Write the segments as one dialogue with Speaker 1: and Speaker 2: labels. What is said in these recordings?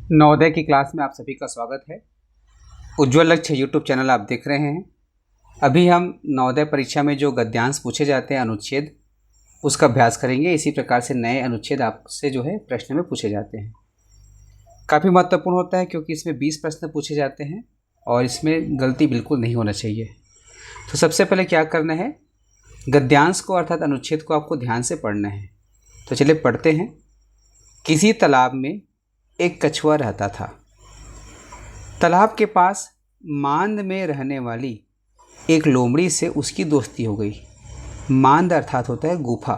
Speaker 1: नवोदय की क्लास में आप सभी का स्वागत है। उज्ज्वल लक्ष्य यूट्यूब चैनल आप देख रहे हैं। अभी हम नवोदय परीक्षा में जो गद्यांश पूछे जाते हैं अनुच्छेद, उसका अभ्यास करेंगे। इसी प्रकार से नए अनुच्छेद आपसे जो है प्रश्न में पूछे जाते हैं। काफ़ी महत्वपूर्ण होता है क्योंकि इसमें 20 प्रश्न पूछे जाते हैं और इसमें गलती बिल्कुल नहीं होना चाहिए। तो सबसे पहले क्या करना है, गद्यांश को अर्थात अनुच्छेद को आपको ध्यान से पढ़ना है। तो चलिए पढ़ते हैं। किसी तालाब में एक कछुआ रहता था। तालाब के पास मांद में रहने वाली एक लोमड़ी से उसकी दोस्ती हो गई। मांद अर्थात होता है गुफा।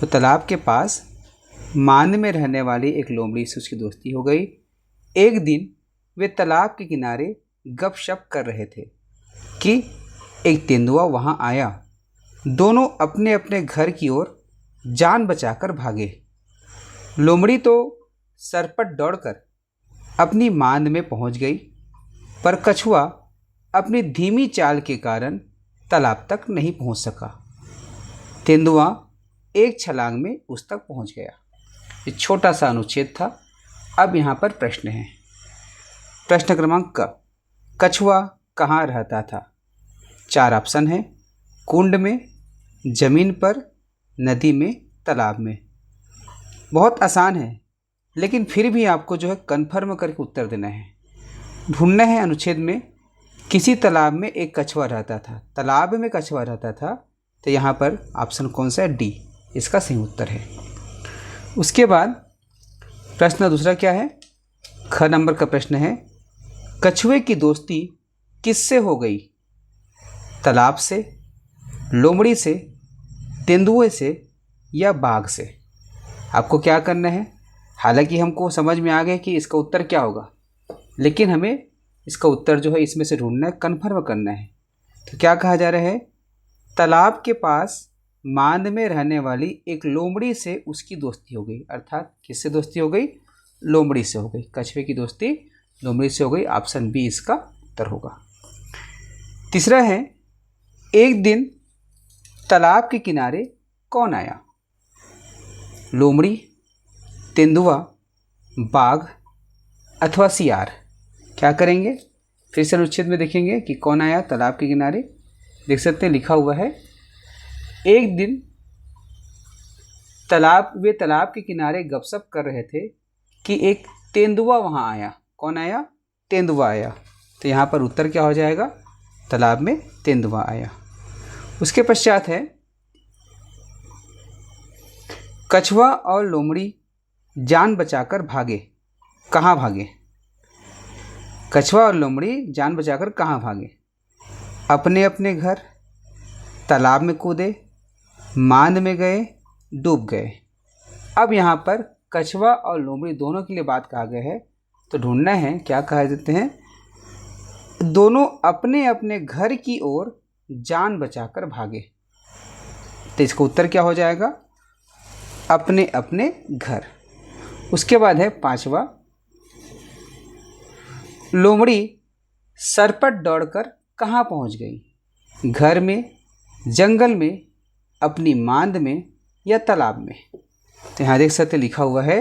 Speaker 1: तो तालाब के पास मांद में रहने वाली एक लोमड़ी से उसकी दोस्ती हो गई। एक दिन वे तालाब के किनारे गपशप कर रहे थे कि एक तेंदुआ वहां आया। दोनों अपने अपने घर की ओर जान बचाकर भागे। लोमड़ी तो सरपट दौड़कर अपनी मांद में पहुंच गई, पर कछुआ अपनी धीमी चाल के कारण तालाब तक नहीं पहुंच सका। तेंदुआ एक छलांग में उस तक पहुंच गया। ये छोटा सा अनुच्छेद था। अब यहाँ पर प्रश्न है। प्रश्न क्रमांक क, कछुआ कहाँ रहता था? 4 ऑप्शन है। कुंड में, जमीन पर, नदी में, तालाब में। बहुत आसान है, लेकिन फिर भी आपको जो है कन्फर्म करके उत्तर देना है। ढूंढना है अनुच्छेद में किसी तालाब में एक कछुआ रहता था। तालाब में कछुआ रहता था, तो यहाँ पर ऑप्शन कौन सा है? डी इसका सही उत्तर है। उसके बाद प्रश्न दूसरा क्या है? ख नंबर का प्रश्न है, कछुए की दोस्ती किससे हो गई? तालाब से, लोमड़ी से, तेंदुए से या बाघ से? आपको क्या करना है, हालांकि हमको समझ में आ गया कि इसका उत्तर क्या होगा, लेकिन हमें इसका उत्तर जो है इसमें से ढूंढना है, कन्फर्म करना है। तो क्या कहा जा रहा है? तालाब के पास मांद में रहने वाली एक लोमड़ी से उसकी दोस्ती हो गई। अर्थात किससे दोस्ती हो गई? लोमड़ी से हो गई। कछुए की दोस्ती लोमड़ी से हो गई। ऑप्शन बी इसका उत्तर होगा। तीसरा है, एक दिन तालाब के किनारे कौन आया? लोमड़ी, तेंदुआ, बाघ अथवा सियार? क्या करेंगे, फिर से अनुच्छेद में देखेंगे कि कौन आया तालाब के किनारे। देख सकते हैं लिखा हुआ है, एक दिन वे तालाब के किनारे गपशप कर रहे थे कि एक तेंदुआ वहां आया। कौन आया? तेंदुआ आया। तो यहाँ पर उत्तर क्या हो जाएगा? तालाब में तेंदुआ आया। उसके पश्चात है, कछुआ और लोमड़ी जान बचाकर भागे। कहाँ भागे? कछुआ और लोमड़ी जान बचाकर कहाँ भागे? अपने अपने घर, तालाब में कूदे, मांद में गए, डूब गए। अब यहाँ पर कछुआ और लोमड़ी दोनों के लिए बात कहा गया है, तो ढूंढना है क्या कहा देते हैं। दोनों अपने अपने घर की ओर जान बचाकर भागे। तो इसका उत्तर क्या हो जाएगा? अपने अपने घर। उसके बाद है पांचवा, लोमड़ी सरपट दौड़कर कहाँ पहुँच गई? घर में, जंगल में, अपनी मांद में या तालाब में? तो यहाँ देख सकते लिखा हुआ है,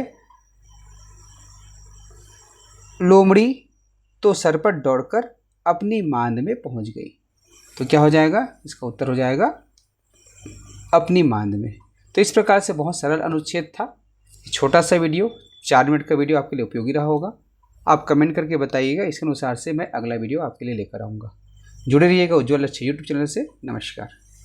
Speaker 1: लोमड़ी तो सरपट दौड़कर अपनी मांद में पहुँच गई। तो क्या हो जाएगा? इसका उत्तर हो जाएगा अपनी मांद में। तो इस प्रकार से बहुत सरल अनुच्छेद था। छोटा सा वीडियो, 4 मिनट का वीडियो आपके लिए उपयोगी रहा होगा। आप कमेंट करके बताइएगा, इसके अनुसार से मैं अगला वीडियो आपके लिए लेकर आऊँगा। जुड़े रहिएगा उज्ज्वल लक्ष्य यूट्यूब चैनल से। नमस्कार।